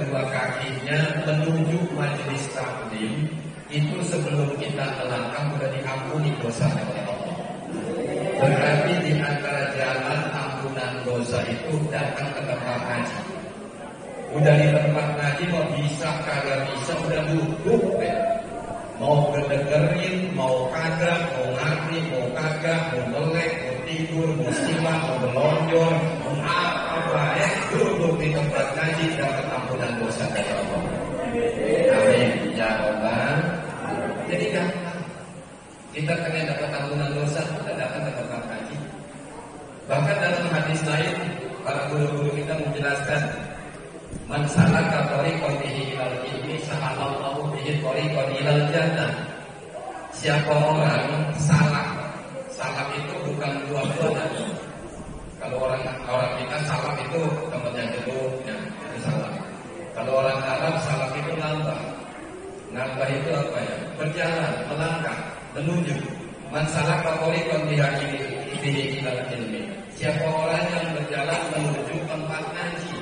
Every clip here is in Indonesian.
kedua kakinya menuju majelis taklim, itu sebelum kita melangkah sudah diampuni dosanya oleh Allah. Berarti di antara jalan ampunan dosa itu datang ke tempat ngaji. Udah di tempat ngaji mau bisa kagak bisa udah duduk deh. Mau kedengerin, mau kagak, mau ngari, mau kagak, mau melek, mau tidur, mau simak, mau melonjor, mau apa ya, duduk di tempat ngaji dapat ampunan dosa dari Allah. Amin ya Allah. Jadi gampang. Kita pengen dapat ampunan dosa, kita datang ke tempat ngaji. Bahkan dalam hadis lain, para guru-guru kita menjelaskan, man salaka tariqan bihi ilal ilmi sahalallahu bihi tariqan ilal jannah. Siapa orang salak itu bukan buah-buahan. Kalau orang kita salak itu tempatnya jeruk, ya, itu salak. Kalau orang Arab salak itu nambah. Nambah itu apa ya? Berjalan, melangkah, menuju. Man salaka tariqan bihi ilal ilmi. Siapa orang yang berjalan menuju tempat ngaji.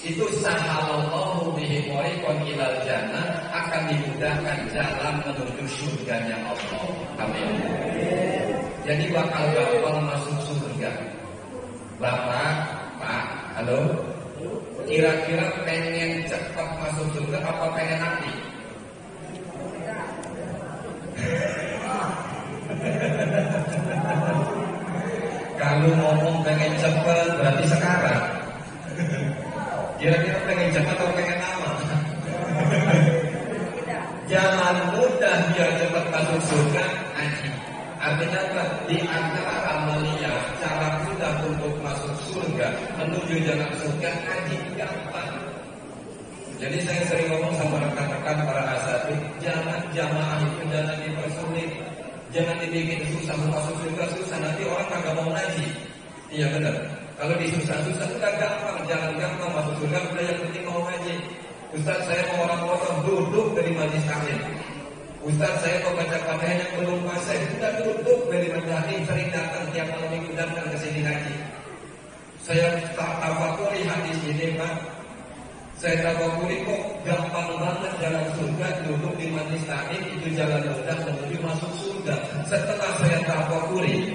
Itu sahalallahu bihi tariqan ilal jannah, akan dimudahkan jalan menuju surganya Allah. Amin. Jadi bakal gampang masuk surga. Bapak, Pak, halo. Kira-kira pengen cepat masuk surga apa pengen api? Kalau ngomong pengen cepat berarti sekarang. Kira-kira pengen cepat atau pengen lama? Jangan mudah biar cepat masuk surga, ngaji. Artinya apa? Di antara amalia cara mudah untuk masuk surga, menuju jalan surga, ngaji gampang. Jadi saya sering ngomong sama rekan-rekan para asatid, jangan jamaah itu jangan dipersulit, jangan dibikin susah masuk surga susah, nanti orang kagak mau ngaji. Iya benar. Kalau disusah-susah udah gampang, jangan gampang masuk surga, udah yang penting mau ngaji. Ustaz saya mau orang-orang duduk dari majelis taklim. Ustaz saya mau baca fatihah yang belum pasai, udah duduk dari majelis taklim, sering datang tiap malam minggu datang ke sini ngaji. Saya tak tafakuri hadis ini Pak. Saya tafakuri kok gampang banget jalan surga, duduk di majelis taklim itu jalan mudah menuju masuk surga. Setelah saya tafakuri,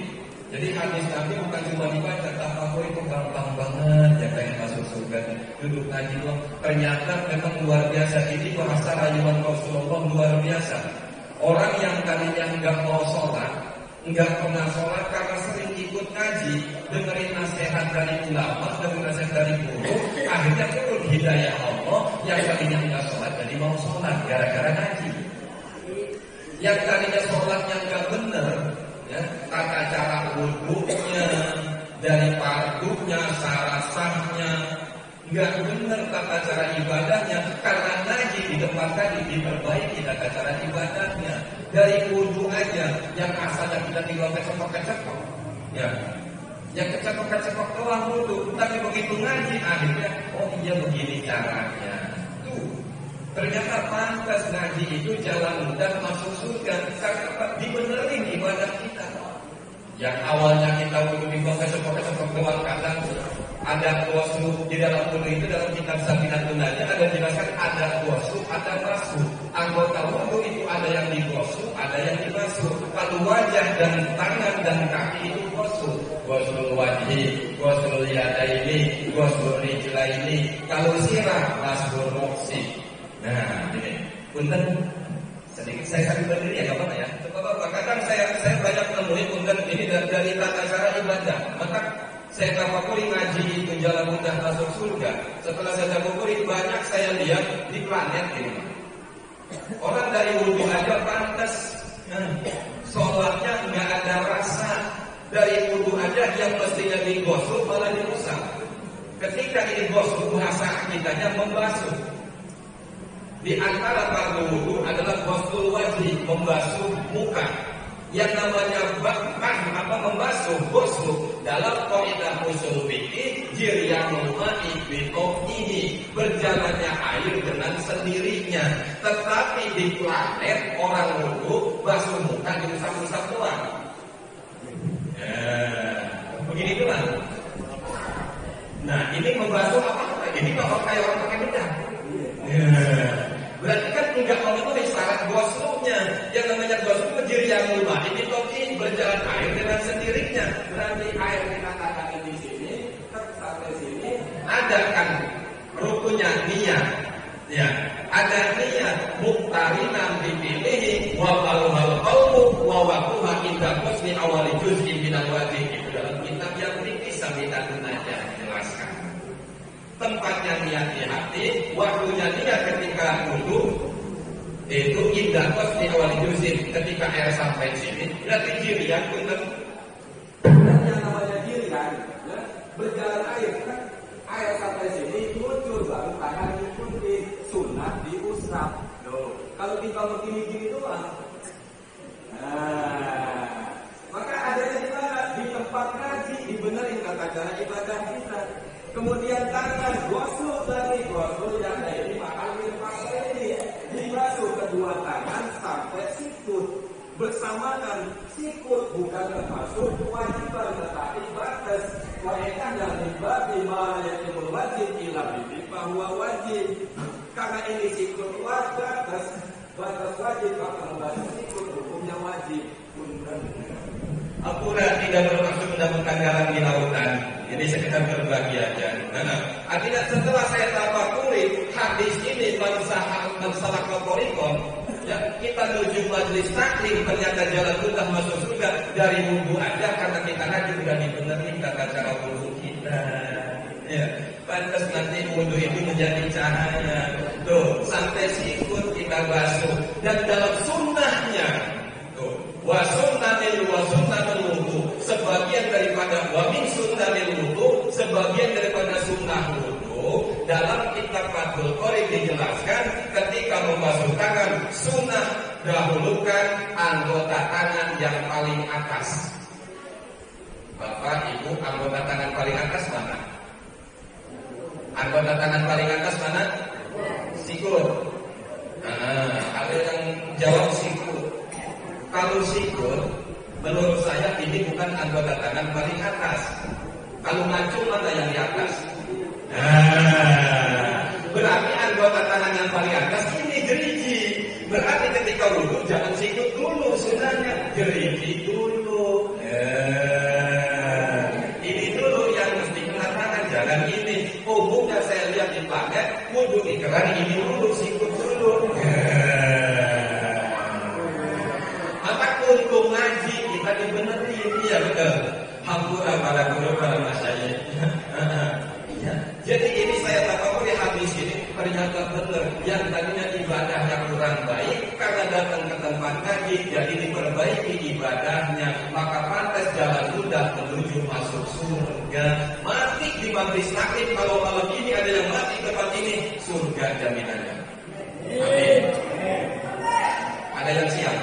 jadi hadis Nabi bukan cuma dibaca, tafakkur itu gampang banget ya pengen masuk surga. Duduk ngaji doang. Ternyata memang luar biasa. Ini bahasa rayuan Rasulullah luar biasa. Orang yang tadinya enggak mau sholat, enggak pernah sholat karena sering ikut ngaji, dengerin nasihat dari ulama, dengerin nasihat dari guru, akhirnya turun hidayah Allah. Yang tadinya enggak sholat jadi mau sholat gara-gara ngaji. Yang tadinya sholatnya enggak benar, ya, tata cara wudhunya, dari pardunya, sah-sahnya, nggak benar tata cara ibadahnya. Karena ngaji di tempat tadi diperbaiki tata cara ibadahnya. Dari wudhu aja, yang asalnya kita tinggal kecekok-kecekok, ya, yang kecekok-kecekok doang wudhu, tapi begitu ngaji akhirnya, oh iya begini caranya. Ternyata pantas ngaji itu jalan mudah masuk surga. Karena dibenerin ibadah kita. Yang awalnya kita wudhu di bawah kesepok-kesepok doang, kadang ada goslu di dalam wudhu itu. Dalam kitab Safinatun Najah ada jelaskan ada goslu, ada basuh. Anggota wudhu itu ada yang digoslu, ada yang dibasuh. Kalau wajah dan tangan dan kaki itu goslu. Goslu wajhi, goslu yadaini, goslu rijlaini. Kalau sirah, basuh ruksi. Nah, ini punten sedikit saya sambil berdiri ya Bapak ya. Bapak kadang saya banyak menemui punten ini dari tata cara ibadah. Maka saya tafakuri ngaji itu jalan mudah masuk surga. Setelah saya tafakuri banyak saya lihat di planet ini. Orang dari wudhu aja pantas, sholatnya nggak ada rasa. Dari wudhu aja yang mestinya digosok malah dirusak. Ketika ini gosok bahasa kitanya membasuh. Di antara fardu wudu adalah ghusl wajhi, membasuh muka. Yang namanya membasuh ghusl dalam kaidah usul fikih jiryamul ma'i ini berjalannya air dengan sendirinya. Tetapi di planet orang wudu basuh muka diusap-usap doang. Begini doang. Nah, ini membasuh apa? Ini bakal kayak orang pakai bedak. Ya. Berarti kan enggak memenuhi syarat goslunya. Yang namanya goslu yang rumah ini toki berjalan air dengan sendirinya. Berarti air kita katakan di sini, sampai sini ada kan rukunnya niat. Ya, ada niat muqtarinan dipilih wa qaluhal qawlu wa waquha inda qusni awali juz'in minal wajib. Itu dalam kitab yang bisa kita aja jelaskan. Tempatnya niat di hati, waktunya niat ketika wudu itu inda qusni awali juz'in, ketika air sampai sini berarti jirian benar. Dan yang namanya jirian ya, berjalan air kan air sampai sini muncul baru tangan diikuti sunat diusap. Kalau tinggal begini-gini doang. Nah, maka adanya di mana? Di tempat ngaji dibenerin kata cara ibadah kita. Kemudian tangan goslu dari goslu yang ini maka pakai ini dibasuh kedua tangan sampai sikut. Bersamaan sikut bukan termasuk kewajiban tetapi batas. Wa'ekan dan ibadi ma'ayatibul wajib ilah bibi bahwa wajib. Karena ini sikut batas wajib maka membasuh sikut hukumnya wajib. Akurat tidak bermaksud mendapatkan garam di lautan. Jadi sekedar berbagi aja. Artinya setelah saya tafakuri hadis ini masalah kotorikon, ya, kita menuju majelis taklim ternyata jalan sudah masuk surga dari wudhu aja karena kita ngaji sudah dibenerin kata cara wudhu kita. Ya, pantas nanti wudhu itu menjadi cahaya. Tuh, sampai sikut kita basuh dan dalam sunnahnya. Wa sunnatil wudu, sebagian daripada wa min sunnatil wudu, sebagian daripada sunnah wudu dalam kitab Fathul Qorib dijelaskan ketika membasuh tangan sunnah dahulukan anggota tangan yang paling atas. Bapak Ibu, anggota tangan paling atas mana? Anggota tangan paling atas mana? Sikut. Ada yang jawab sikut. Kalau sikut, menurut saya ini bukan anggota tangan paling atas. Kalau mancung mana yang di atas? Berarti anggota tangan yang paling atas ini jeriji. Berarti ketika wudhu jangan sikut dulu, sunahnya jeriji dulu. Ini dulu yang mesti kena tangan, jangan ini. Umumnya saya lihat di planet wudhu di keran ini dulu, sikut dulu. Untuk ngaji kita dibenerin, iya betul. Hampura pada guru pada masyayikh. Iya. Jadi ini saya tahu di hadis ini ternyata benar. Yang tadinya ibadahnya kurang baik karena datang ke tempat ngaji jadi diperbaiki ibadahnya. Maka pantas jalan sudah menuju masuk surga. Mati di majelis taklim kalau malam ini ada yang mati di tempat ini surga jaminannya. Amin. Ada yang siap?